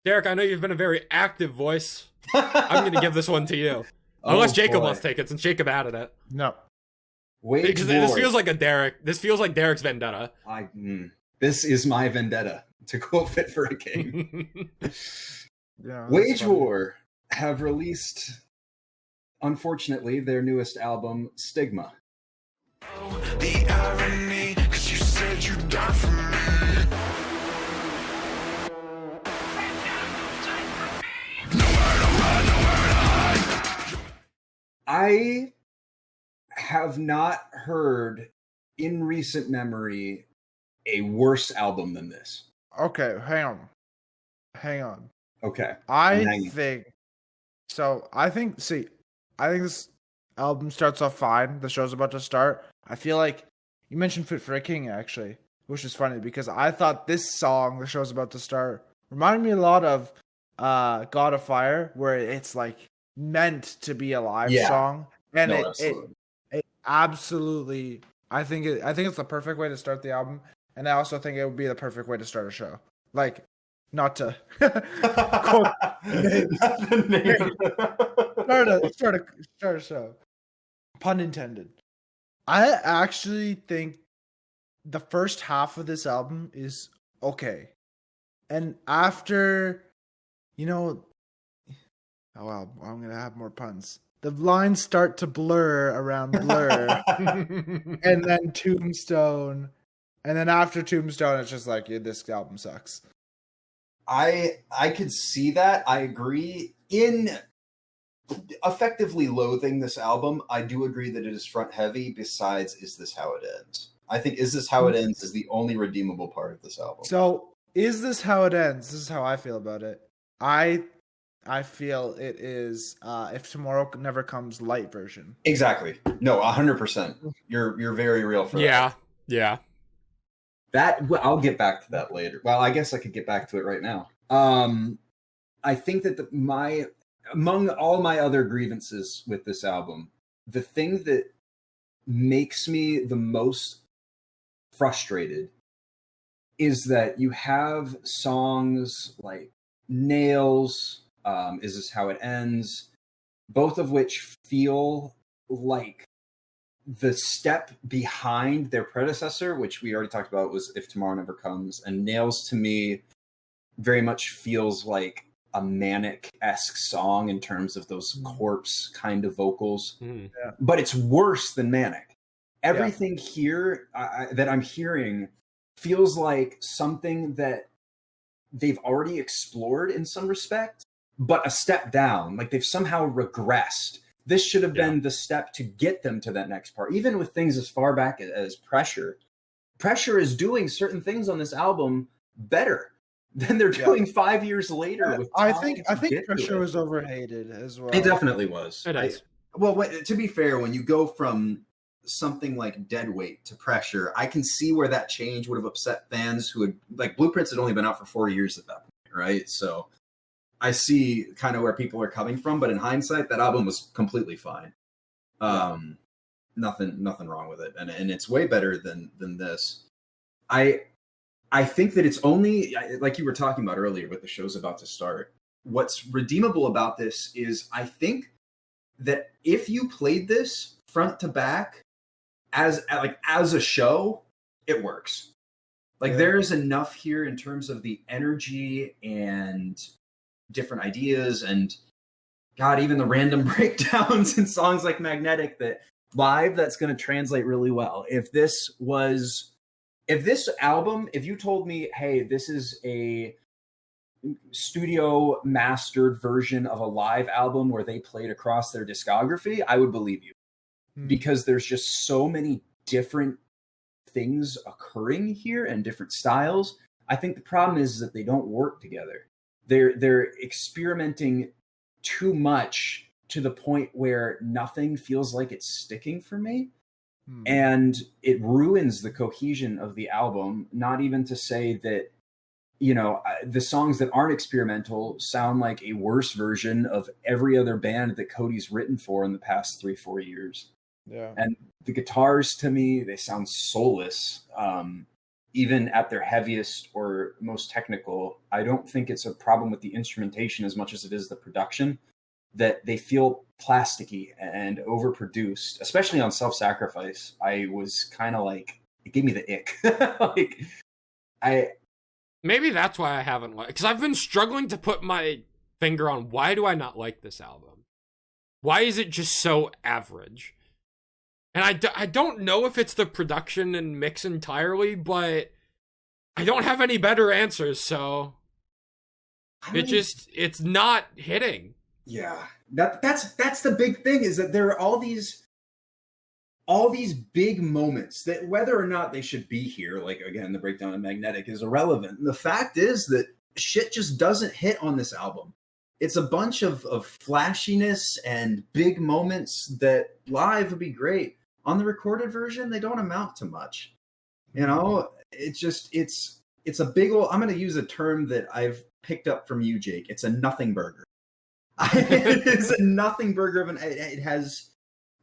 Derek, I know you've been a very active voice. I'm going to give this one to you. Unless Jacob wants to take it, since Jacob added it. No. Because this feels like a Derek. This feels like Derek's vendetta. This is my vendetta, to quote Fit for a King. Yeah, Wage War have released, unfortunately, their newest album, Stigma. Oh, the irony, 'cause you said you'd die for me. I have not heard in recent memory a worse album than this. Okay, hang on. Okay. I think this album starts off fine. The show's about to start. I feel like you mentioned Fit for a King, actually, which is funny because I thought this song, the show's about to start, reminded me a lot of God of Fire, where it's like meant to be a live song. And it absolutely, I think it's the perfect way to start the album. And I also think it would be the perfect way to start a show. Like, not to quote start a show. Pun intended. I actually think the first half of this album is okay. And after, oh wow, I'm going to have more puns. The lines start to blur around Blur. And then Tombstone. And then after Tombstone, it's just like, this album sucks. I could see that. I agree. In effectively loathing this album, I do agree that it is front heavy. Besides, Is This How It Ends? I think Is This How It Ends is the only redeemable part of this album. So, Is This How It Ends? This is how I feel about it. I feel it is If Tomorrow Never Comes light version. Exactly. No, 100%. You're very real for that. Yeah. I'll get back to that later. Well, I guess I could get back to it right now. I think that among all my other grievances with this album, the thing that makes me the most frustrated is that you have songs like Nails, Is This How It Ends, both of which feel like the step behind their predecessor, which we already talked about, was If Tomorrow Never Comes. And Nails, to me, very much feels like a Manic-esque song in terms of those corpse kind of vocals. Yeah. But it's worse than Manic. Everything here that I'm hearing feels like something that they've already explored in some respect, but a step down. Like they've somehow regressed. This should have been the step to get them to that next part. Even with things as far back as Pressure. Pressure is doing certain things on this album better than they're doing 5 years later. I think Pressure was overhated as well. It definitely was. It is. To be fair, when you go from something like Deadweight to Pressure, I can see where that change would have upset fans who had, like, Blueprints had only been out for 4 years at that point, right? So I see kind of where people are coming from, but in hindsight, that album was completely fine. Nothing wrong with it, and it's way better than this. I think that it's only, like you were talking about earlier with the show's about to start. What's redeemable about this is I think that if you played this front to back as a show, it works. Like there is enough here in terms of the energy and different ideas and God, even the random breakdowns in songs like Magnetic that live, that's going to translate really well. If this album, if you told me, hey, this is a studio mastered version of a live album where they played across their discography, I would believe you. Because there's just so many different things occurring here and different styles. I think the problem is that they don't work together. They're experimenting too much to the point where nothing feels like it's sticking for me. And it ruins the cohesion of the album. Not even to say that, the songs that aren't experimental sound like a worse version of every other band that Cody's written for in the past 3-4 years. Yeah. And the guitars, to me, they sound soulless. even at their heaviest or most technical, I don't think it's a problem with the instrumentation as much as it is the production, that they feel plasticky and overproduced, especially on Self-Sacrifice. I was kind of like, it gave me the ick. Like, maybe that's why I haven't liked, because I've been struggling to put my finger on why do I not like this album? Why is it just so average? And I don't know if it's the production and mix entirely, but I don't have any better answers, so it's not hitting. Yeah, that's the big thing, is that there are all these big moments that, whether or not they should be here, like, again, the breakdown of Magnetic is irrelevant. And the fact is that shit just doesn't hit on this album. It's a bunch of flashiness and big moments that live would be great. On the recorded version, they don't amount to much. You know, it's a big old, I'm going to use a term that I've picked up from you, Jake. It's a nothing burger. It is a nothing burger of it has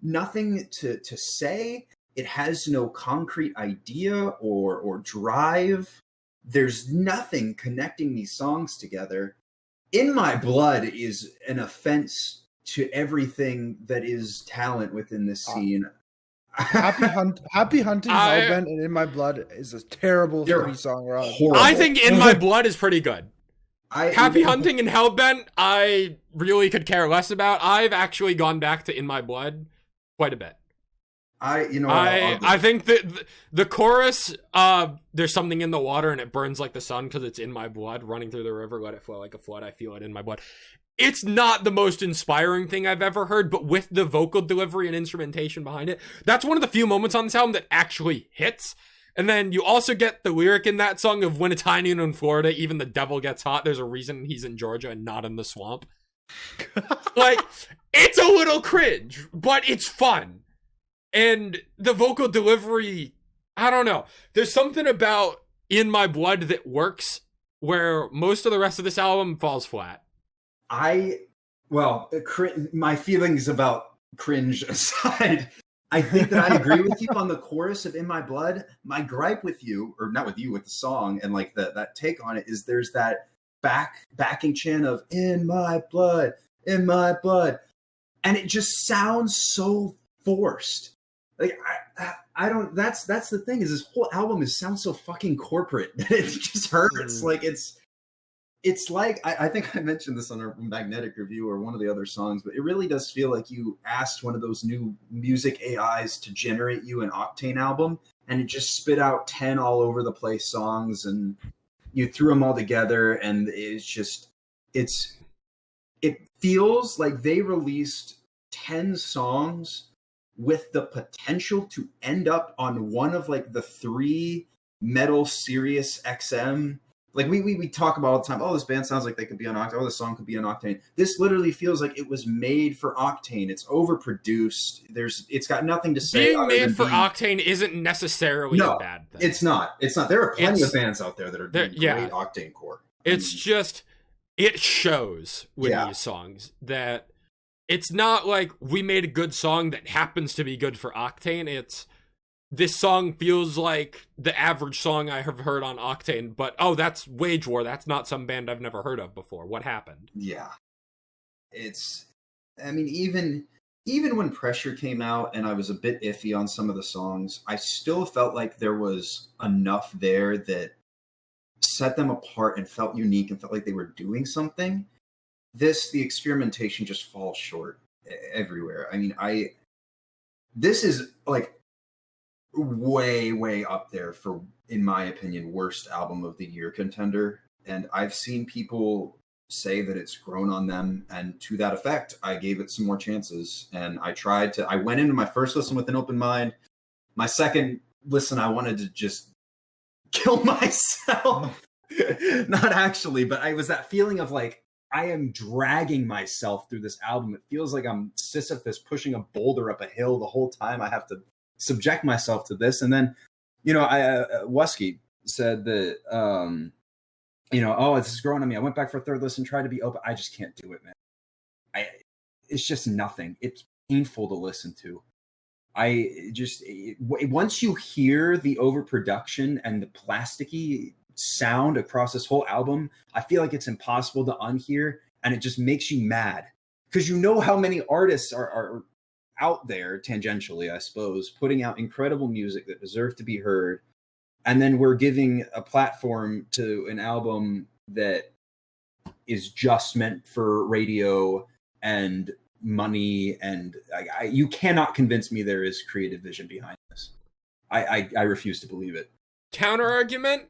nothing to say. It has no concrete idea or drive. There's nothing connecting these songs together. In My Blood is an offense to everything that is talent within this scene. Happy Hunting, Hellbent, and In My Blood is a terrible 3-song run. I think In My Blood is pretty good. Happy Hunting and Hellbent, I really could care less about. I've actually gone back to In My Blood quite a bit. I think that the chorus, there's something in the water and it burns like the sun because it's in my blood, running through the river, let it flow like a flood, I feel it in my blood. It's not the most inspiring thing I've ever heard, but with the vocal delivery and instrumentation behind it, that's one of the few moments on this album that actually hits. And then you also get the lyric in that song of when it's high noon in Florida, even the devil gets hot. There's a reason he's in Georgia and not in the swamp. Like, it's a little cringe, but it's fun. And the vocal delivery, I don't know. There's something about In My Blood that works where most of the rest of this album falls flat. My feelings about cringe aside, I think that I agree with you on the chorus of In My Blood. My gripe with you, or not with you, with the song and like that take on it, is there's that backing chant of In My Blood, In My Blood. And it just sounds so forced. Like I don't. That's the thing, is this whole album sounds so fucking corporate that it just hurts. Like it's like I think I mentioned this on our Magnetic review or one of the other songs, but it really does feel like you asked one of those new music AIs to generate you an Octane album, and it just spit out 10 all over the place songs, and you threw them all together, and it's just it feels like they released 10 songs with the potential to end up on one of like the 3 metal Sirius XM. Like we talk about all the time, oh, this band sounds like they could be on Octane, oh, this song could be on Octane. This literally feels like it was made for Octane. It's overproduced. It's got nothing to say. Being made for Octane isn't necessarily a bad thing. It's not. There are plenty of bands out there that are doing great Octane core. It's just, it shows with these songs that it's not like we made a good song that happens to be good for Octane. It's, this song feels like the average song I have heard on Octane, but oh, that's Wage War. That's not some band I've never heard of before. What happened? Yeah. Even when Pressure came out and I was a bit iffy on some of the songs, I still felt like there was enough there that set them apart and felt unique and felt like they were doing something. The experimentation just falls short everywhere. I mean, this is like way up there for, in my opinion, worst album of the year contender. And I've seen people say that it's grown on them. And to that effect, I gave it some more chances. And I went into my first listen with an open mind. My second listen, I wanted to just kill myself. Not actually, but I was that feeling of like, I am dragging myself through this album. It feels like I'm Sisyphus pushing a boulder up a hill the whole time. I have to subject myself to this. And then, Wusky said that, oh, this is growing on me. I went back for a third listen, tried to be open. I just can't do it, man. It's just nothing. It's painful to listen to. Once you hear the overproduction and the plasticky sound across this whole album, I feel like it's impossible to unhear, and it just makes you mad because you know how many artists are out there tangentially, I suppose, putting out incredible music that deserve to be heard, and then we're giving a platform to an album that is just meant for radio and money, and you cannot convince me there is creative vision behind this. I refuse to believe it. Counter argument: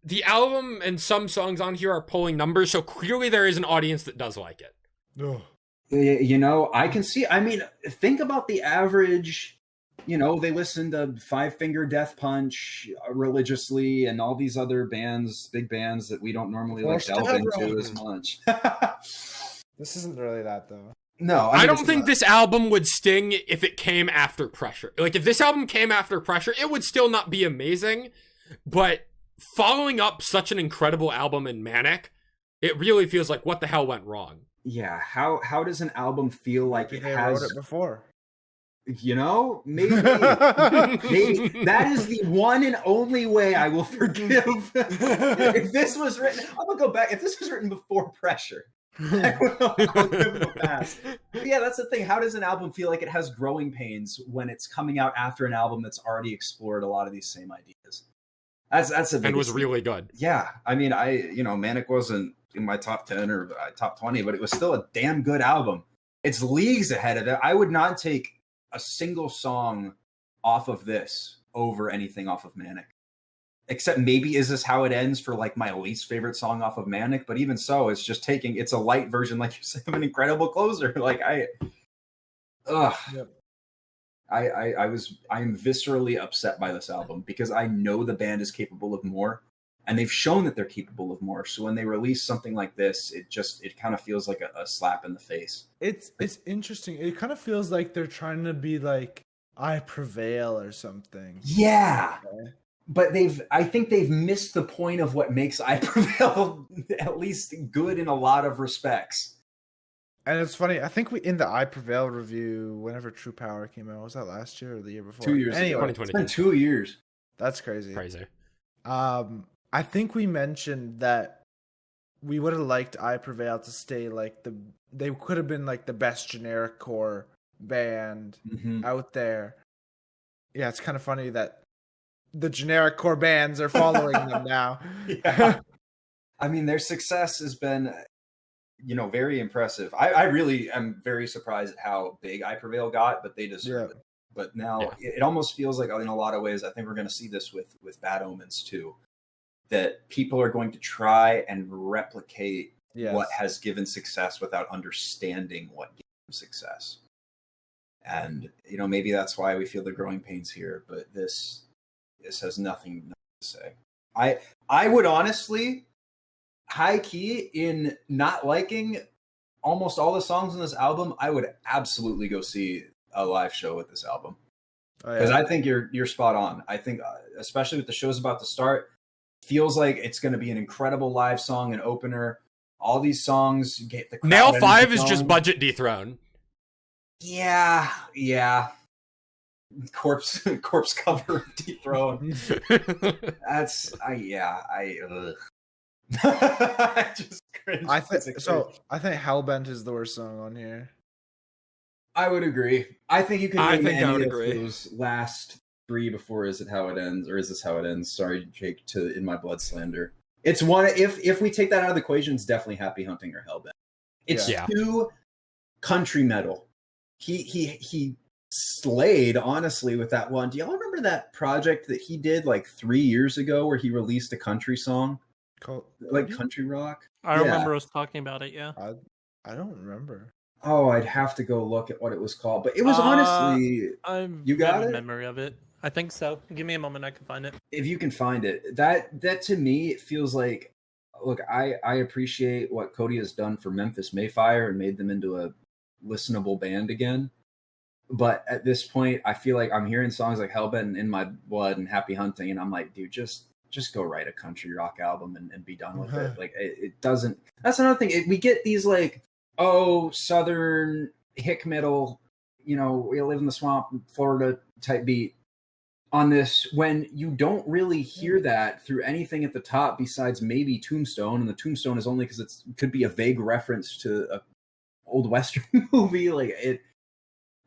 the album and some songs on here are pulling numbers, so clearly there is an audience that does like it. Ugh. You know, I can see. I mean, think about the average. You know, they listen to Five Finger Death Punch religiously, and all these other bands, big bands that we don't normally like delve into as much. This isn't really that though. No, I don't think this album would sting if it came after Pressure. Like, if this album came after Pressure, it would still not be amazing, but following up such an incredible album in Manic, it really feels like what the hell went wrong. Yeah, how does an album feel like Maybe it they has wrote it before? You know, maybe that is the one and only way I will forgive. If this was written, I'm gonna go back. If this was written before Pressure, I'll give them a pass. But yeah, that's the thing. How does an album feel like it has growing pains when it's coming out after an album that's already explored a lot of these same ideas? That's a big and was really good. Yeah, I mean, Manic wasn't in my top 10 or top 20, but it was still a damn good album. It's leagues ahead of it. I would not take a single song off of this over anything off of Manic. Except maybe Is This How It Ends for like my least favorite song off of Manic, but even so, it's just it's a light version, like you said, of an incredible closer. Like Yep. I'm viscerally upset by this album because I know the band is capable of more, and they've shown that they're capable of more. So when they release something like this, it kind of feels like a slap in the face. It's interesting. It kind of feels like they're trying to be like I Prevail or something. Yeah. Okay. But I think they've missed the point of what makes I Prevail at least good in a lot of respects. And it's funny, I think in the I Prevail review, whenever True Power came out, was that last year or the year before? 2 years anyway, ago. It's been 2 years. That's crazy. Crazy. I think we mentioned that we would have liked I Prevail to stay like they could have been like the best generic core band out there. Yeah, it's kind of funny that the generic core bands are following them now. Yeah. I mean, their success has been, very impressive. I really am very surprised at how big I Prevail got, but they deserve it. But now it almost feels like in a lot of ways, I think we're going to see this with Bad Omens too, that people are going to try and replicate what has given success without understanding what gave them success. And, maybe that's why we feel the growing pains here, but this has nothing to say. I would honestly, high key, in not liking almost all the songs on this album, I would absolutely go see a live show with this album. Because I think you're spot on. I think, especially with the show's about to start, feels like it's going to be an incredible live song and opener. All these songs get the crowd. Nail 5 is just budget dethrone. Yeah. Corpse cover dethrone. That's I just cringe. I think Hellbent is the worst song on here. I would agree. I think you can name any of agree. those last three before Is It How It Ends, or Is This How It Ends? Sorry, Jake, to In My Blood slander. It's one. If we take that out of the equation, it's definitely Happy Hunting or Hellbent. It's too country metal. He slayed, honestly, with that one. Do y'all remember that project that he did like 3 years ago where he released a country song? Like country rock? I remember us talking about it, yeah. I don't remember. Oh, I'd have to go look at what it was called. But it was honestly... You got it? Memory of it. I think so. Give me a moment, I can find it. If you can find it. That to me, it feels like... Look, I appreciate what Cody has done for Memphis Mayfire and made them into a listenable band again. But at this point, I feel like I'm hearing songs like Hellbent and In My Blood and Happy Hunting, and I'm like, dude, just go write a country rock album and be done with it. Like, it doesn't... That's another thing. We get these, like, southern hick metal we live in the swamp, Florida type beat on this, when you don't really hear that through anything at the top besides maybe Tombstone, and the Tombstone is only because it could be a vague reference to a old Western movie. Like it,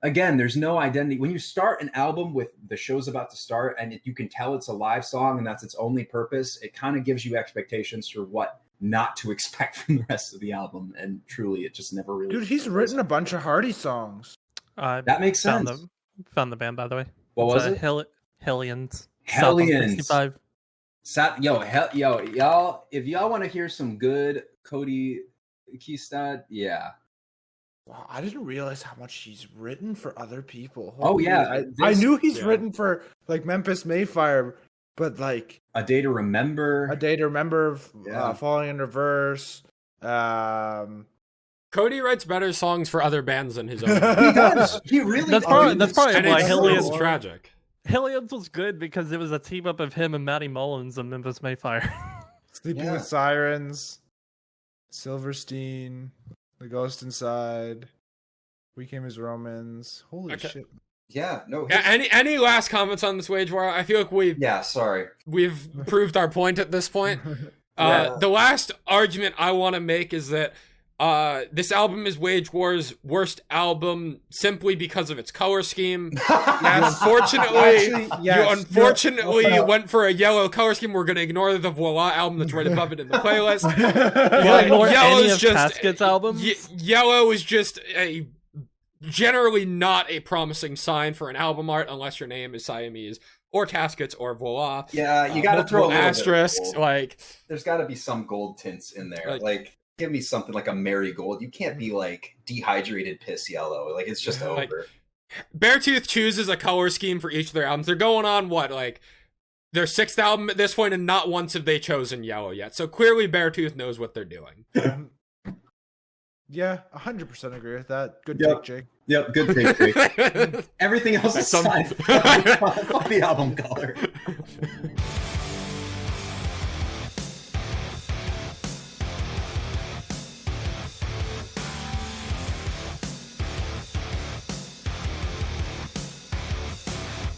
again, there's no identity. When you start an album with the show's about to start and you can tell it's a live song and that's its only purpose, it kind of gives you expectations for what not to expect from the rest of the album. And truly, it just never really. Dude, he's written a bunch of Hardy songs. That makes sense. Found the band, by the way. What was it? Hellions. Hellions. Y'all, if y'all want to hear some good Cody Keystad, yeah. Wow, I didn't realize how much he's written for other people. Holy, I knew he's written for like Memphis Mayfire, but like A Day to Remember, Falling in Reverse. Cody writes better songs for other bands than his own. He does. He really. That's probably and why it's Hellions. Tragic. Hellions was good because it was a team up of him and Matty Mullins and Memphis Mayfire. Sleeping with Sirens, Silverstein, The Ghost Inside, We Came as Romans. Holy shit. Yeah, no. Any last comments on this wage war? I feel like we've proved our point at this point. The last argument I want to make is that this album is Wage War's worst album simply because of its color scheme. You unfortunately went for a yellow color scheme. We're going to ignore the Voila album that's right above it in the playlist. Yellow's just Casket's albums. Yellow is just generally not a promising sign for an album art unless your name is Siamese or Caskets or Voila. Yeah, you got to throw a little asterisks. Like, there's got to be some gold tints in there. Like give me something like a marigold. You can't be like dehydrated piss yellow. Like it's just over. Like, Beartooth chooses a color scheme for each of their albums. They're going on their sixth album at this point, and not once have they chosen yellow yet. So clearly Beartooth knows what they're doing. Yeah, 100% agree with that. Good take, Jake. Yep, good take, Jake. Everything else aside, fuck the album color.